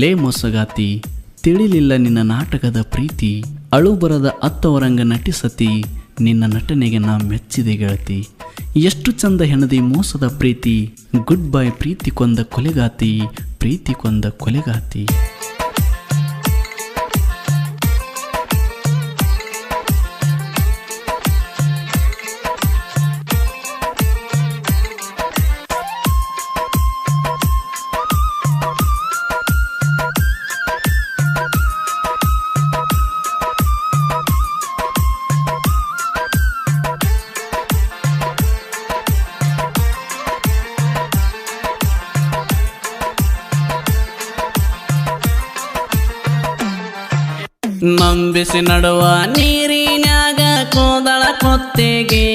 ಲೇ ಮೊಸಗಾತಿ ತಿಳಿಲಿಲ್ಲ ನಿನ್ನ ನಾಟಕದ ಪ್ರೀತಿ, ಅಳು ಬರದ ಅತ್ತವರಂಗ ನಟಿಸತಿ, ನಿನ್ನ ನಟನೆಗೆ ನಾ ಮೆಚ್ಚಿದೆ ಗೆಳತಿ. ಎಷ್ಟು ಚಂದ ಹೆಣದಿ ಮೋಸದ ಪ್ರೀತಿ, ಗುಡ್ ಬೈ ಪ್ರೀತಿ ಕೊಂದ ಕೊಲೆಗಾತಿ, ಪ್ರೀತಿ ಕೊಂದ ಕೊಲೆಗಾತಿ. ನಂಬಿಸಿ ನಡುವ ನೀರಿನ್ಯಾಗ ಕೋದಳ ಕೊತ್ತಿಗೆ,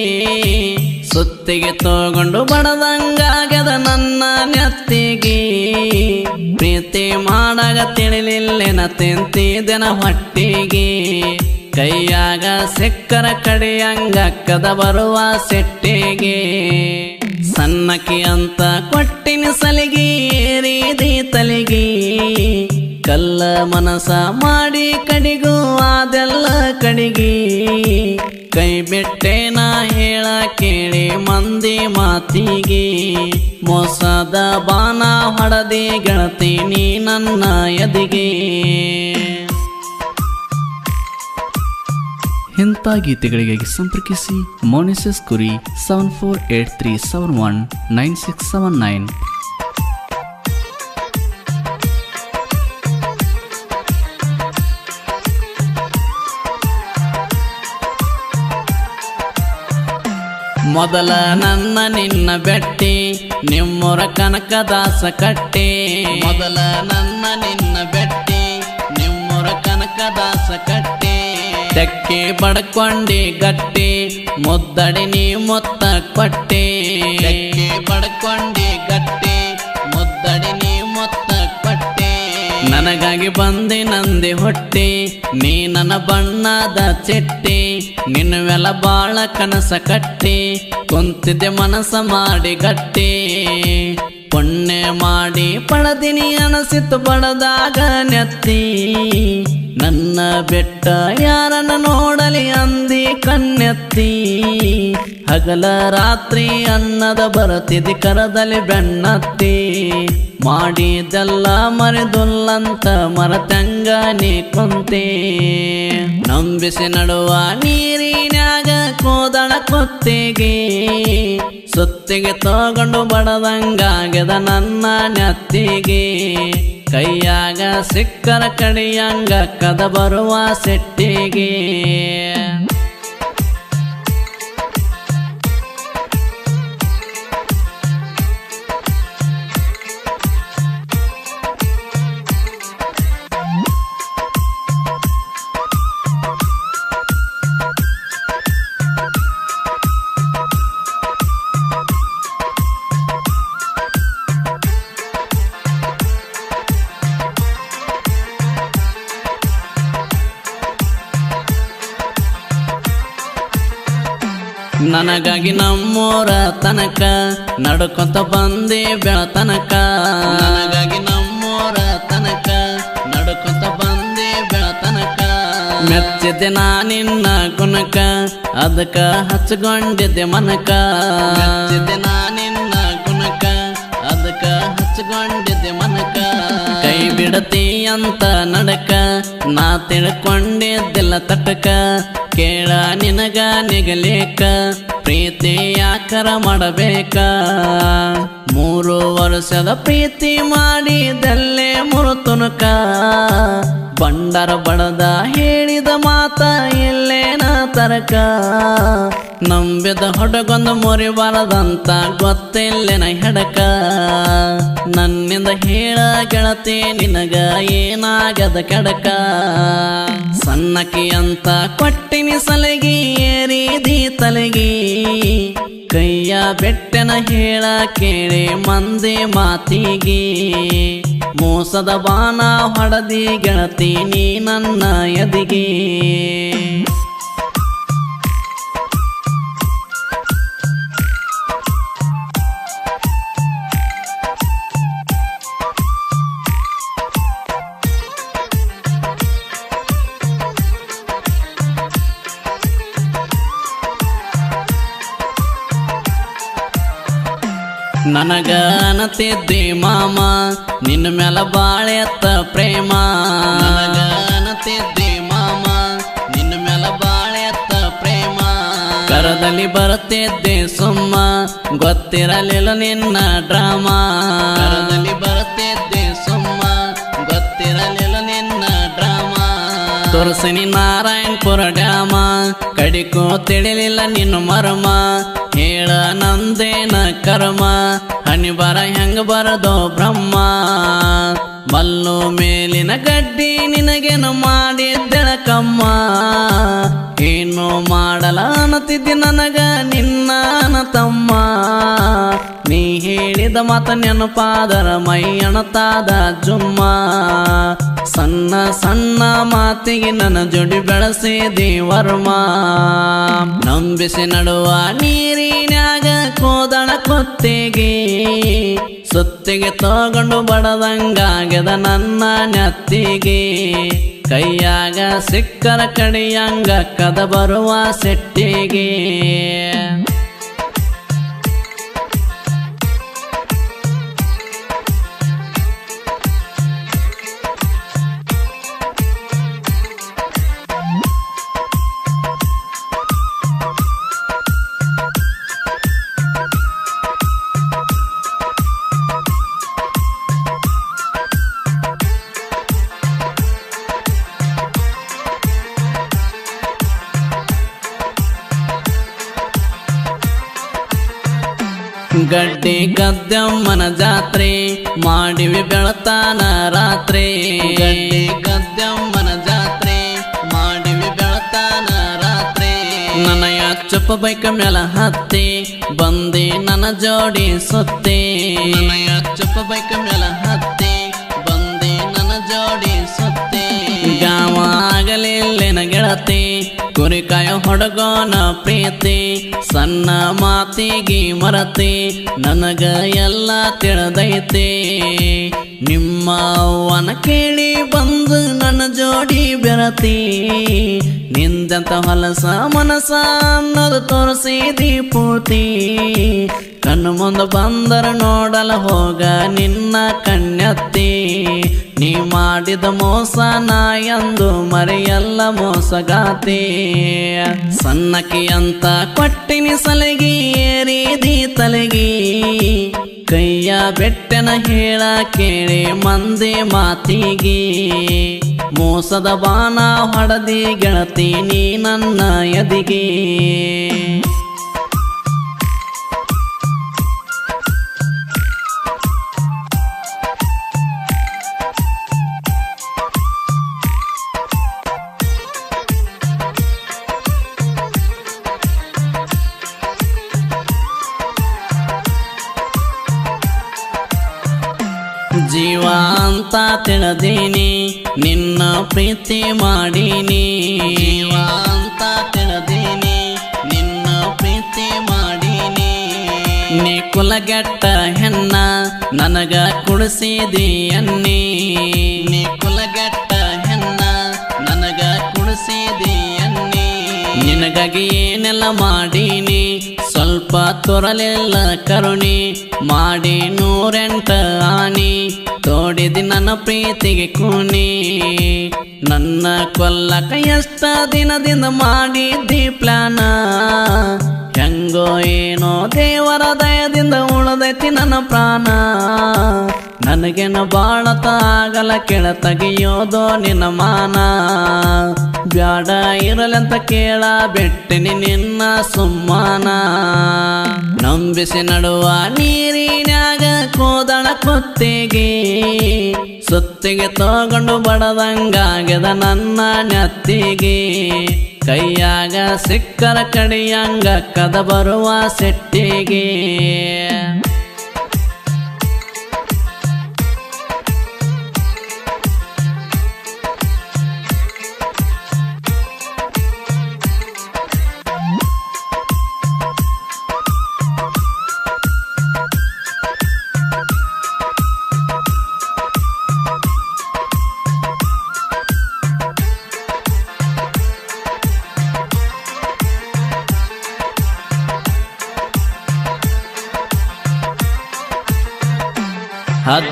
ಸುತ್ತಿಗೆ ತಗೊಂಡು ಬಡದಂಗಾಗದ ನನ್ನ ನೆತ್ತಿಗೆ. ಪ್ರೀತಿ ಮಾಡಾಗ ತಿಳಿಲಿಲ್ಲೆನ ತಿಂತಿದೆನ ಹೊಟ್ಟಿಗೆ, ಕೈಯಾಗ ಸಿಕ್ಕರ ಕಡಿಯಂಗಕ್ಕದ ಬರುವ ಸೆಟ್ಟಿಗೆ. ಸಣ್ಣಕಿ ಅಂತ ಕೊಟ್ಟಿನ ಸಲಿಗೆ ಏರಿದಿ ತಲಿಗೆ, ಕಲ್ಲ ಮನಸ ಮಾಡಿ ಕಡಿಗೂ ಅದೆಲ್ಲ ಕಡಿಗೆ. ಕೈ ಬಿಟ್ಟೇನ ಹೇಳ ಕೇಳಿ ಮಂದಿ ಮಾತಿಗೆ, ಮೋಸದ ಬಾನ ಹೊಡೆದಿ ಗೆಳತಿ ನೀ ನನ್ನ ಎದಿಗೆ. ಇಂಥ ಗೀತೆಗಳಿಗಾಗಿ ಸಂಪರ್ಕಿಸಿ ಮೋನಿಸಸ್ ಕುರಿ 7483719679. ಮೊದಲ ನನ್ನ ನಿನ್ನ ಬೆಟ್ಟಿ ನಿಮ್ಮೂರ ಕನಕದಾಸ ಕಟ್ಟಿ, ಮೊದಲ ನನ್ನ ನಿನ್ನ ಬೆಟ್ಟಿ ನಿಮ್ಮೂರ ಕನಕದಾಸ ಕಟ್ಟಿ. ತೆಕ್ಕಿ ಬಡ್ಕೊಂಡಿ ಗಟ್ಟಿ ಮುದ್ದಡಿ ನೀ ಮುತ್ತ ಕೊಟ್ಟಿ, ತೆಕ್ಕಿ ಬಡ್ಕೊಂಡಿ ಗಟ್ಟಿ ಮುದ್ದಡಿ ನೀ ಮುತ್ತ ಕೊಟ್ಟಿ. ನನಗಾಗಿ ಬಂದಿ ನಂದಿ ಹೊಟ್ಟಿ ನೀ ನನ್ನ ಬಣ್ಣದ ಚಿಟ್ಟಿ, ನಿನ್ನವೆಲ್ಲ ಬಾಳ ಕನಸ ಕಟ್ಟಿ ಕುಂತಿದ್ದೆ ಮನಸ ಮಾಡಿ ಗಟ್ಟಿ. ಪುಣ್ಯ ಮಾಡಿ ಪಡದಿನಿ ಅನಸಿತು ಬಡದಾಗ ನೆತ್ತಿ, ನನ್ನ ಬೆಟ್ಟ ಯಾರನ್ನ ನೋಡಲಿ ಅಂದಿ ಕಣ್ಣೆತ್ತಿ. ಹಗಲ ರಾತ್ರಿ ಅನ್ನದ ಬರತಿದಿ ಕರದಲ್ಲಿ ಬೆನ್ನತ್ತಿ, ಮಾಡಿದೆಲ್ಲ ಮರೆದುಲ್ಲಂತ ಮರತಂಗ ನೀ ಕುಂತಿ. ನಂಬಿಸಿ ನಡುವ ನೀರಿನ್ಯಾಗ ಕೋದಳ ಕೊತ್ತಿಗೆ, ಸುತ್ತಿಗೆ ತಗೊಂಡು ಬಡದಂಗಾಗದ ನನ್ನ ನೆತ್ತಿಗೆ. ಕೈಯಾಗ ಸಿಕ್ಕರ ಕಡಿಯಂಗ ಕದ ಬರುವ ಸೆಟ್ಟಿಗೆ. ನನಗಾಗಿ ನಮ್ಮೂರ ತನಕ ನಡ್ಕೊಂತ ಬಂದೆ ಬೆಳತನಕ, ನನಗಾಗಿ ನಮ್ಮೂರ ತನಕ ನಡ್ಕೊಂತ ಬಂದೆ ಬೆಳತನಕ. ಮೆಚ್ಚಿದ್ದೆ ನಾನಿನ್ನ ಗುಣಕ ಅದಕ್ಕ ಹಚ್ಕೊಂಡಿದ್ದೆ ಮನಕ, ಮೆಚ್ಚಿದ್ದೆ ನಾನಿನ್ನ ಗುಣಕ ಅದಕ್ಕ ಹಚ್ಕೊಂಡಿದ್ದೆ ಮನಕ. ಕೈ ಬಿಡತಿ ಅಂತ ನಡಕ ನಾ ತಿಳ್ಕೊಂಡಿದ್ದಿಲ್ಲ ತಟಕ, ಕೇಳ ನಿನಗ ನಿಗಲೇಕ ಪ್ರೀತಿ ಯಾಕರ ಮಾಡಬೇಕ. 3 ವರ್ಷದ ಪ್ರೀತಿ ಮಾಡಿದಲ್ಲೇ ಮುರುತುನುಕ, ಬಂಡರ ಬಡದ ಹೇಳಿದ ಮಾತ ಎಲ್ಲೇನ ತರಕ. ನಂಬಿದ ಹೊಡಗೊಂದು ಮುರಿಬಾರದಂತ ಗೊತ್ತಿಲ್ಲೆನ ಹೆಡಕ, ನನ್ನಿಂದ ಹೇಳ ಗೆಳತಿ ನಿನಗ ಏನಾಗದ ಕೆಡಕ. ಸಣ್ಣಕಿ ಅಂತ ಕೊಟ್ಟಿನಿ ಸಲಗಿ ಏರಿದಿ ತಲೆಗಿ, ಕೈಯ ಬೆಟ್ಟನ ಹೇಳ ಕೇಳಿ ಮಂದಿ ಮಾತಿಗೆ. ಮೋಸದ ಬಾನ ಹೊಡೆದಿ ಗೆಳತಿ ನೀ ನನ್ನ ಎದಿಗೆ. ನನಗ ಅನತಿದ್ದಿ ಮಾಮ ನಿನ್ನ ಮ್ಯಾಲ ಬಾಳೆತ್ತ ಪ್ರೇಮ ನನಗ ಅನತಿದ್ದಿ ಮಾಮ ನಿನ್ನ ಮ್ಯಾಲ ಬಾಳೆತ್ತ ಪ್ರೇಮ ಕರದಲ್ಲಿ ಬರುತ್ತಿದ್ದೆ ಸುಮ್ಮ ಗೊತ್ತಿರಲಿಲ್ಲ ನಿನ್ನ ಡ್ರಾಮಾ ಕರದಲ್ಲಿ ಬರುತ್ತಿದ್ದೆ ಸುಮ್ಮ ಗೊತ್ತಿರಲಿಲ್ಲ ನಿನ್ನ ಡ್ರಾಮಾ ತೋರಿಸಿನಿ ನಾರಾಯಣಪುರ ಡ್ಯಾಮ ಕಡಿಕೋ ತಿಳಿಲಿಲ್ಲ ನಿನ್ನ ಮರ್ಮ ಹೇಳ ನಂದೇನ ಕರ್ಮ ಹನಿ ಬರ ಹೆಂಗ ಬರದೋ ಬ್ರಹ್ಮ ಮಲ್ಲು ಮೇಲಿನ ಗಡ್ಡಿ ನಿನಗೇನು ಮಾಡಿದ್ದೆಳಕಮ್ಮ ಏನು ಮಾಡಲ ಅನ್ನತಿದ್ದಿ ನನಗ ನಿನ್ನ ತಮ್ಮ ನೀ ಹೇಳಿದ ಮಾತ ನೆನಪಾದರ ಮೈ ಅಣತಾದ ಜುಮ್ಮ ಸಣ್ಣ ಸಣ್ಣ ಮಾತಿಗೆ ನನ್ನ ಜೋಡಿ ಬೆಳೆಸಿದಿ ವರ್ಮ ನಂಬಿಸಿ ನಡುವ ನೀರಿನ್ಯಾಗ ಕೋದಳ ಕೊತ್ತಿಗೆ ಸುತ್ತಿಗೆ ತಗೊಂಡು ಬಡದಂಗಾಗದ ನನ್ನ ನೆತ್ತಿಗೆ ಕೈಯಾಗ ಸಿಕ್ಕರ ಕಡಿಯಂಗ ಕದ ಬರುವ ಸೆಟ್ಟಿಗೆ ಗಡ್ಡಿ ಗದ್ದಮ್ಮನ ಜಾತ್ರೆ ಮಾಡಿವಿ ಬೆಳತಾನ ರಾತ್ರಿ ಗಡ್ಡಿ ಗದ್ದಮ್ಮನ ಜಾತ್ರೆ ಮಾಡಿವಿ ಬೆಳತಾನ ರಾತ್ರಿ ನನಯ ಚುಪ್ಪ ಬೈಕ ಮೇಲ ಹತ್ತಿ ಬಂದಿ ನನ್ನ ಜೋಡಿ ಸುತ್ತಿ ನನಯ ಚುಪ್ಪ ಬೈಕ ಮೇಲ ಹತ್ತಿ ಬಂದಿ ನನ್ನ ಜೋಡಿ ಸುತ್ತಿ ಗಾವ ಆಗಲಿಲ್ಲೇನ ಗೆಳತಿ ಕುರಿಕಾಯ ಹೊಡಗೋನ ಪ್ರೀತಿ ಸಣ್ಣ ಮಾತಿಗೆ ಮರತಿ ನನಗ ಎಲ್ಲ ತಿಳಿದೈತಿ ನಿಮ್ಮ ಅವ್ವನ ಕೇಳಿ ಬಂದು ನನ್ನ ಜೋಡಿ ಬೆರತಿ ನಿಂದಂತ ಹೊಲಸ ಮನಸ ಅನ್ನೋದು ತೋರಿಸಿದಿ ಪೂರ್ತಿ ಕಣ್ಣು ಮುಂದೆ ಬಂದರ ನೋಡಲ ಹೋಗ ನಿನ್ನ ಕಣ್ಣೆತ್ತಿ ನೀ ಮಾಡಿದ ಮೋಸ ನಾ ಎಂದು ಮರೆಯಲ್ಲ ಮೋಸಗಾತಿ ಸಣ್ಣಕಿ ಅಂತ ಕೊಟ್ಟಿನಿ ಸಲಗಿ ಏರಿದಿ ತಲೆಗಿ ಕೈಯ ಬೆಟ್ಟನ ಹೇಳ ಕೇಳಿ ಮಂದಿ ಮಾತಿಗೆ ಮೋಸದ ಬಾಣ ಹೊಡೆದಿ ಗೆಳತಿ ನೀ ನನ್ನ ಎದಿಗೆ ಜೀವ ಅಂತ ತಿಳಿದೀನಿ ನಿನ್ನ ಪ್ರೀತಿ ಮಾಡೀನಿ ಜೀವ ಅಂತ ತಿಳಿದೀನಿ ನಿನ್ನ ಪ್ರೀತಿ ಮಾಡೀನಿ ನೀ ಕುಲಗೆಟ್ಟ ಹೆಣ್ಣ ನನಗ ಕುಡಿಸಿದಿ ಅನ್ನಿ ನೀ ಕುಲಗೆಟ್ಟ ಹೆಣ್ಣ ನನಗ ಕುಡಿಸಿದಿ ಅನ್ನಿ ನಿನಗಾಗಿ ಏನೆಲ್ಲ ಮಾಡೀನಿ ಸ್ವಲ್ಪ ತೊರಲಿಲ್ಲ ಕರುಣಿ ಮಾಡಿ 108 ಆನಿ ತೋಡಿದಿ ನನ್ನ ಪ್ರೀತಿಗೆ ಕೂನಿ ನನ್ನ ಕೊಲ್ಲಕ ಎಷ್ಟ ದಿನದಿಂದ ಮಾಡಿದ್ದಿ ಪ್ಲಾನ ಹೆಂಗೋ ಏನೋ ದೇವರ ದಯದಿಂದ ಉಳದೈತಿ ನನ್ನ ಪ್ರಾಣ ನನಗೇನು ಬಾಳತ ಆಗಲ ಕೆಳ ತೆಗಿಯೋದೋ ನಿನ್ನ ಮಾನ ಬ್ಯಾಡ ಇರಲಂತ ಕೇಳ ಬೆಟ್ಟಿನಿ ನಿನ್ನ ಸುಮ್ಮನ ನಂಬಿಸಿ ನಡುವ ನೀರಿನ್ಯಾಗ ಕೋದಳ ಕೊತ್ತಿಗೆ ಸುತ್ತಿಗೆ ತಗೊಂಡು ಬಡದಂಗಾಗದ ನನ್ನ ನೆತ್ತಿಗೆ ಕೈಯಾಗ ಸಿಕ್ಕರ ಕಡಿಯಂಗ ಕದ ಬರುವ ಸೆಟ್ಟಿಗೆ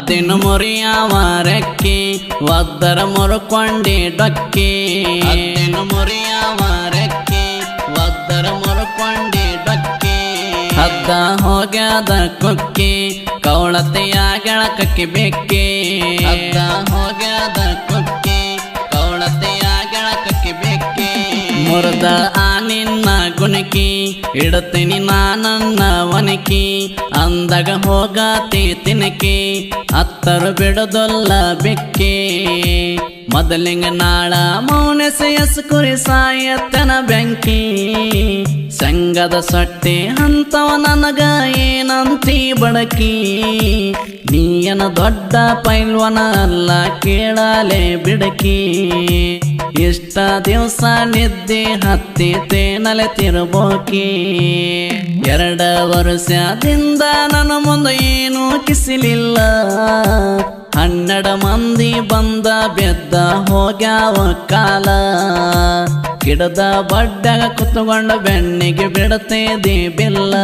ಹದ್ದಿನ ಮುರಿಯಾವರಕ್ಕಿ ಒದ್ದರ ಮುರುಕೊಂಡಿ ಡೊಕ್ಕಿ ಹದ್ದಿನ ಮುರಿಯಾವರಕ್ಕಿ ಒದ್ದರ ಮುರುಕೊಂಡಿ ಡೊಕ್ಕಿ ಹದ್ದ ಹೋಗ್ಯದ ಕುಕ್ಕಿ ಕೌಳತೆಯ ಗೆಳಕಕ್ಕಿ ಬೆಕ್ಕಿ ಹದ್ದ ಹೋಗ್ಯದ ಕುಕ್ಕಿ ಕೌಳತೆಯ ಗೆಳಕಕ್ಕಿ ಬೆಕ್ಕಿ ಮುರ್ದ ಆ ನಿನ್ನ ಗುಣಕಿ ಇಡುತ್ತೀನಿ ನಾನನ್ನ ಒನಕಿ ಅಂದಾಗ ಹೋಗತಿ ತಿನಕಿ ಅತ್ತರು ಬಿಡುದಲ್ಲ ಬೆಕ್ಕಿ ಮೊದಲಿಂಗ ನಾಳ ಮೌನಸೆಯಸ್ ಕುರಿ ಸಾಯತ್ತನ ಬೆಂಕಿ ಸಂಗದ ಸೊಟ್ಟೆ ಅಂತವ ನನಗ ಏನಂತೀ ಬಡಕಿ ನೀಯನ ದೊಡ್ಡ ಪೈಲ್ವನ ಅಲ್ಲ ಕೇಳಲೆ ಬಿಡಕಿ ಇಷ್ಟ ದಿವಸ ನಿದ್ದೆ ಹತ್ತಿತೇನಲೆ ತಿರುಬೋಕಿ 2 ವರ್ಷದಿಂದ ನನ್ನ ಮುಂದೆ ಏನೂ ಕಿಸಿಲಿಲ್ಲ 12 ಮಂದಿ ಬಂದ ಬೆದ್ದ ಹೋಗ್ಯಾವ ಕಾಲ ಗಿಡದ ಬಡ್ಡಾಗ ಕುತ್ಕೊಂಡ ಬೆನ್ನಿಗೆ ಬಿಡತೇದಿ ಬಿಲ್ಲ